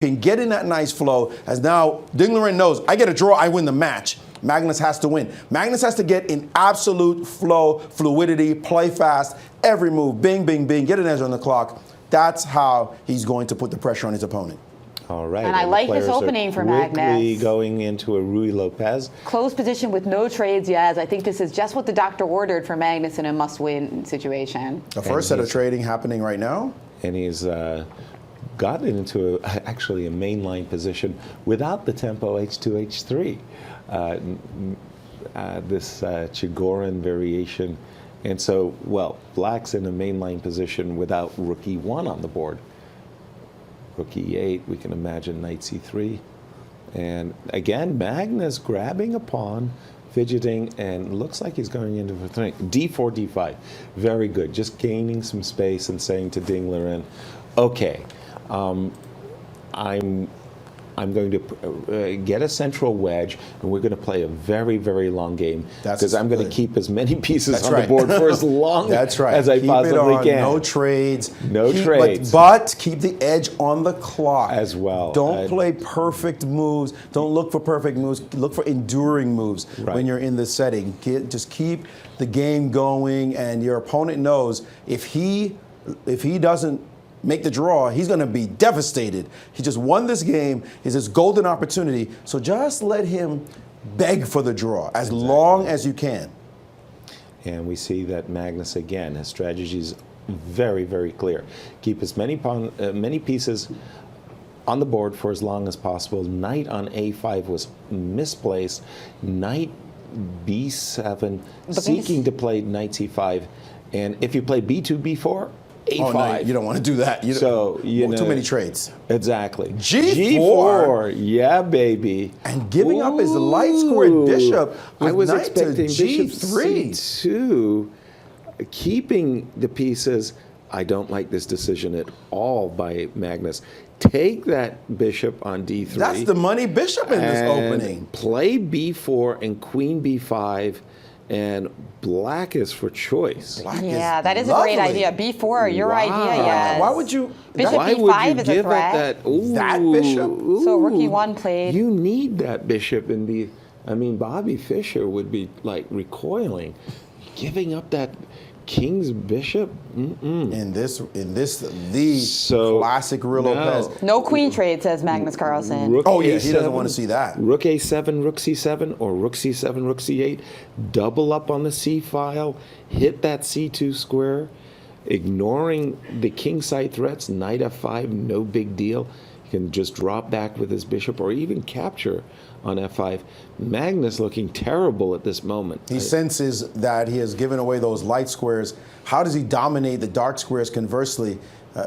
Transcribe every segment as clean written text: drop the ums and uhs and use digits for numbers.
can get in that nice flow, as now Dinglerin knows, I get a draw, I win the match. Magnus has to win. Magnus has to get in absolute flow, fluidity, play fast, every move, bing, bing, bing, get an edge on the clock. That's how he's going to put the pressure on his opponent. All right. And I like this opening for Magnus. Going into a Rui Lopez. Closed position with no trades, yes. I think this is just what the doctor ordered for Magnus in a must-win situation. The first set of trading happening right now. And he's gotten into actually a mainline position without the tempo H2, H3. This Chigorin variation. And so, well, black's in a mainline position without rook E1 on the board. Rook E8, we can imagine knight C3. And again, Magnus grabbing a pawn, fidgeting, and looks like he's going into a thing. D4, D5. Very good. Just gaining some space and saying to Dinglerin, okay, I'm going to get a central wedge, and we're going to play a very, very long game because I'm going to keep as many pieces on the board for as long as I possibly can. No trades. No trades. But keep the edge on the clock. As well. Don't play perfect moves. Don't look for perfect moves. Look for enduring moves when you're in this setting. Just keep the game going, and your opponent knows if he doesn't make the draw, he's going to be devastated. He just won this game. It's his golden opportunity. So just let him beg for the draw as long as you can. And we see that Magnus, again, his strategy is very, very clear. Keep as many pieces on the board for as long as possible. Knight on A5 was misplaced. Knight B7, seeking to play knight C5. And if you play B2, B4, A5. Oh, no, you don't want to do that. Too many trades. Exactly. G4. Yeah, baby. And giving up his light squared bishop. I was expecting G3. Bishop C2, keeping the pieces. I don't like this decision at all by Magnus. Take that bishop on D3. That's the money bishop in this opening. Play B4 and queen B5. And black is for choice. That is a great idea. B4, your idea, yes. Why would you? Bishop B5 is a threat. That bishop? So rook E1 played. You need that bishop in the. I mean, Bobby Fischer would be like recoiling, giving up that king's bishop. In this, the classic Rui Lopez. No queen trade, says Magnus Carlsen. He doesn't want to see that. Rook A7, Rook C7, or Rook C7, Rook C8. Double up on the C file. Hit that C2 square. Ignoring the king side threats. Knight F5, no big deal. He can just drop back with his bishop or even capture on F5. Magnus looking terrible at this moment. He senses that he has given away those light squares. How does he dominate the dark squares conversely?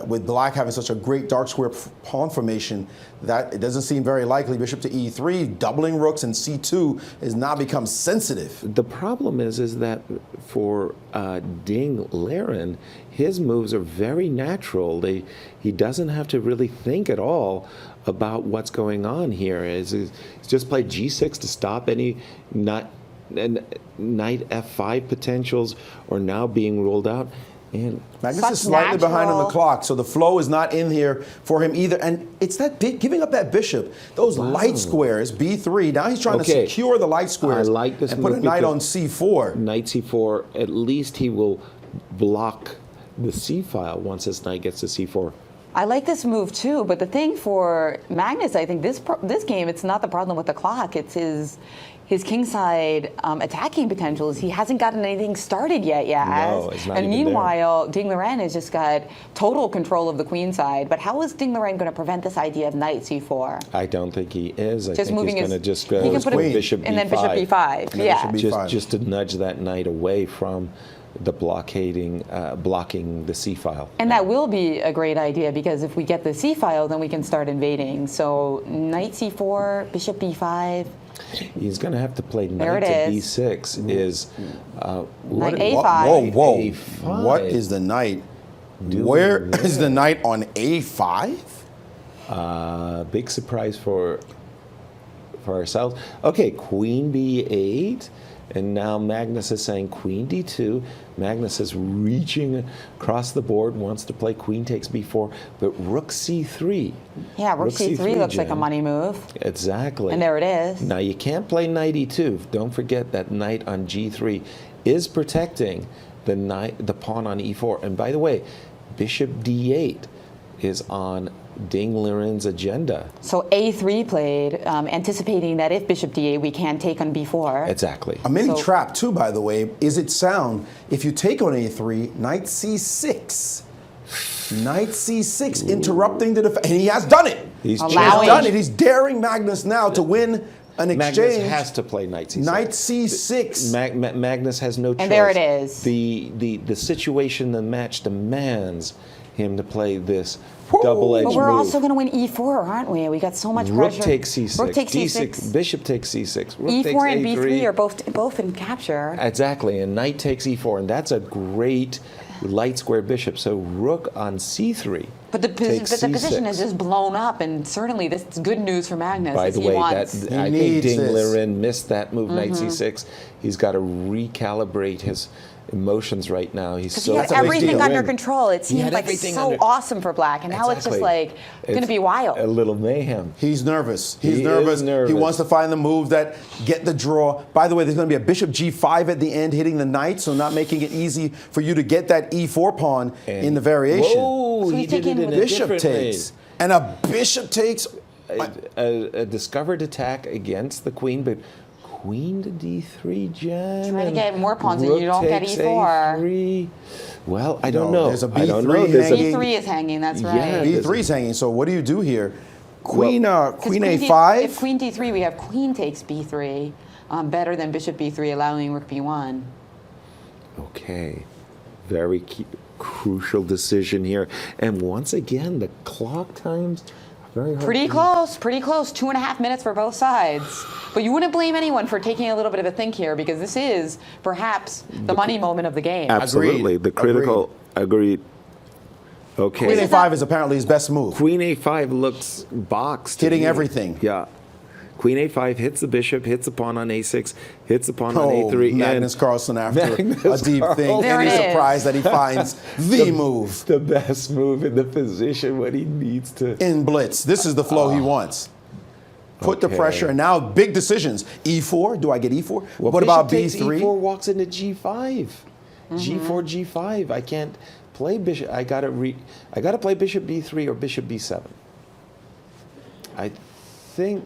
With black having such a great dark square pawn formation, that it doesn't seem very likely. Bishop to E3, doubling rooks, and C2 has now become sensitive. The problem is that for Dinglerin, his moves are very natural. He doesn't have to really think at all about what's going on here. He's just played G6 to stop any knight F5 potentials or now being ruled out. And Magnus is slightly behind on the clock, so the flow is not in here for him either. And it's that giving up that bishop, those light squares, B3. Now he's trying to secure the light squares and put a knight on C4. Knight C4, at least he will block the C file once his knight gets to C4. I like this move too, but the thing for Magnus, I think this game, it's not the problem with the clock. It's his kingside attacking potentials. He hasn't gotten anything started yet, No, it's not and even meanwhile, Dinglerin has just got total control of the queen side. But how is Dinglerin going to prevent this idea of knight C4? I don't think he is. I Just think moving he's going to just go bishop B5. And then bishop B5. Yeah. Just to nudge that knight away from the blocking the C file. And that will be a great idea, because if we get the C file, then we can start invading. So knight C4, bishop B5. He's going to have to play knight to B6. Knight A5. Whoa. A5. What is the knight? Where is the knight on A5? Big surprise for ourselves. Okay, queen B8. And now Magnus is saying queen d2. Magnus is reaching across the board, wants to play queen takes b4, but rook c3. Yeah, rook c3 looks like a Jen. money move. Exactly. And there it is. Now you can't play knight e2. Don't forget that knight on g3 is protecting the pawn on e4. And by the way, bishop d8 is on Ding Liren's agenda. So a3 played, anticipating that if bishop d8, we can take on b4. Exactly. A mini So- trap too, by the way. Is it sound if you take on a3, knight c6? Knight c6, interrupting the defense. And he has done it. He's Allowing- Done it. He's daring Magnus now to win an exchange. Magnus has to play knight c6. Knight c6. Magnus has no choice. And there it is. The situation, the match demands him to play this double-edged But we're move. also going to win e4, aren't we? We got so much Rook pressure. takes c6. Rook takes d6. c6. Bishop takes c6. Rook E4 takes and a3. b3 are both in capture. Exactly, and knight takes e4, and that's a great light square bishop. So rook on c3. But the takes position c6. is just blown up, and certainly this is good news for Magnus. By as the he way, wants. I think needs Ding this. Liren missed that move, knight c6. He's got to recalibrate his emotions right now. He's Because so he had That's a big everything deal. under control. It He seemed had like everything so under- awesome for Black, and now it's just like going to be wild. A little mayhem. He's nervous. He's He is nervous. nervous. He wants to find the move that get the draw. By the way, there's going to be a bishop g5 at the end, hitting the knight, so not making it easy for you to get that e4 pawn in the variation. Whoa, So he he's did it taking in with a Bishop different takes. And a bishop takes. way. A discovered attack against the queen, but queen to d3, Jen. Try to get more pawns and Rook you don't get takes e4. A3. Well, I don't No, know. there's a I don't B3 know. There's a hanging. B3 is hanging. That's right. Yeah. b3's hanging. So what do you do here? Queen, 'Cause queen D- a5. If queen d3, we have queen takes b3, better than bishop b3, allowing rook b1. Okay, very crucial decision here. And once again, the clock times are very hard. Pretty close, pretty close. 2.5 minutes for both sides. But you wouldn't blame anyone for taking a little bit of a think here, because this is perhaps the money moment of the game. Absolutely, Agreed. the critical. Agreed. Okay. Queen a5 is apparently his best move. Queen a5 looks boxed. to Hitting me. everything. Yeah. Queen a5 hits the bishop, hits the pawn on a6, hits the pawn on Oh, a3. Magnus and Carlsen after Magnus a deep think. Carlsen. There And he's it is. surprised that he finds the move the best move in the position when he needs to. in blitz. This is the flow he wants. Put the Okay. pressure, and now big decisions. E4, do I get E4? Well, What bishop about takes B3? E4 walks into G5. G4, G5. I can't play bishop. I gotta play bishop B3 or bishop B7. I think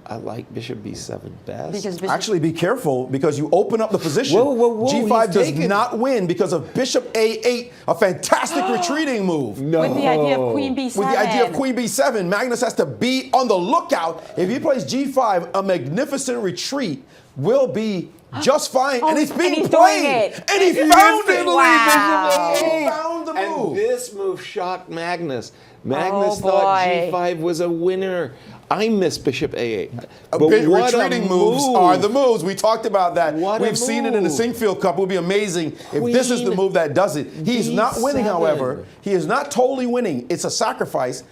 I like bishop B7 best. Because bishop Actually, be careful because you open up the position. Whoa, whoa, whoa, G5 he's does taken- not win because of bishop A8, a fantastic retreating move. no. with the idea of queen b7. With the idea of queen b7, Magnus has to be on the lookout. If he plays g5, a magnificent retreat will be just fine. Oh, and it's being and he's played. doing it. And he found it. Wow. He found the move. And this move shocked Magnus. Magnus Oh, thought boy. G5 was a winner. I miss bishop A8. Retreating moves are the moves. We talked about that. What a We've seen it in the move. Singfield Cup. It would be amazing if this is the Queen move that does it. He's not winning, B7. however. He is not totally winning. It's a sacrifice.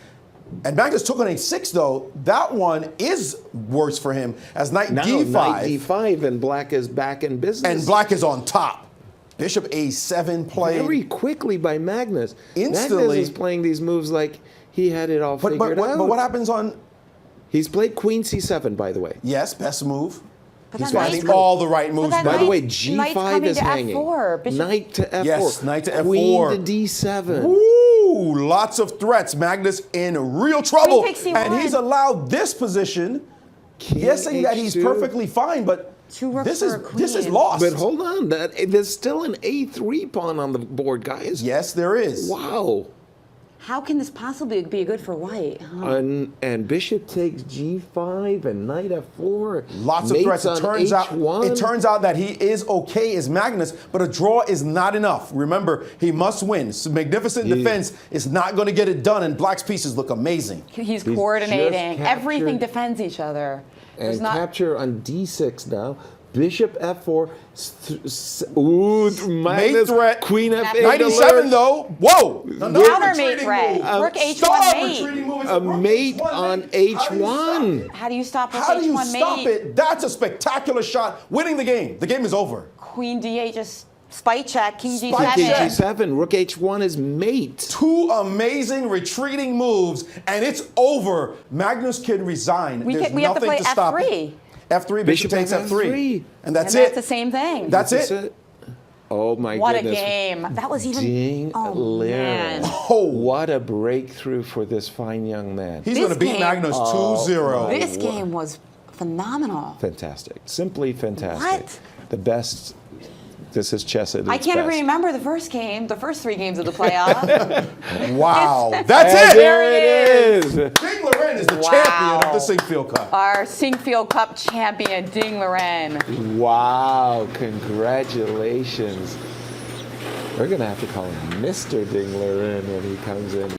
And Magnus took on a6, though. That one is worse for him as knight Now d5. knight D5 and black is back in business. And black is on top. Bishop a7 played. very quickly by Magnus. Instantly. Magnus is playing these moves like he had it all But figured out. what happens on, He's played queen c7, by the way. yes, best move. But He's that finding knight's all the right moves. that By the now. way, knight's coming G5 is to hanging. F4. Bishop- Knight to F4. Yes, knight to F4. Queen to D7. Ooh, lots of threats. Magnus in real trouble. Queen takes C1. And he's allowed this position, guessing that he's H2. perfectly fine, but Two rooks this for is a queen. lost. But hold on, there's still an A3 pawn on the board, guys. Yes, there is. Wow. How can this possibly be good for white? Huh? And bishop takes G5 and knight F4. Lots of mates threats. on H1. It turns out that he is okay as Magnus, but a draw is not enough. Remember, he must win. So magnificent defense is not going to get it done, and Black's pieces look amazing. He's just coordinating. captured- Everything defends each other. There's And not. capture on D6 now. Bishop F4. Ooh, Magnus, threat. Queen F8 97 alert. though. Whoa. Countermate threat. Rook H1 Stop mate. retreating move. A mate on H1. How do you stop Rook How do you H1 stop mate? it? That's a spectacular shot, winning the game. The game is over. Queen D8 just spite check. King G7. Spite King check. G7. Rook H1 is mate. 2 amazing retreating moves, and it's over. Magnus can resign. We There's have to nothing play to stop F3. it. F3, Bishop takes F3. And that's And it. that's the same thing. That's it. Oh my What goodness. a game. That was even. Ding Oh, man. Oh, What a breakthrough for this fine young man. he's This going to beat game- Magnus 2-0. This game was phenomenal. Fantastic. Simply fantastic. What? The best. This is chess at its I can't even best. remember the first game, the first 3 games of the playoff. Wow. That's And it. there it is. Ding Loren is the Wow. champion of the Sinkfield Cup. Our Sinkfield Cup champion, Ding Loren. Wow. Congratulations. We're going to have to call him Mr. Dingler in when he comes in.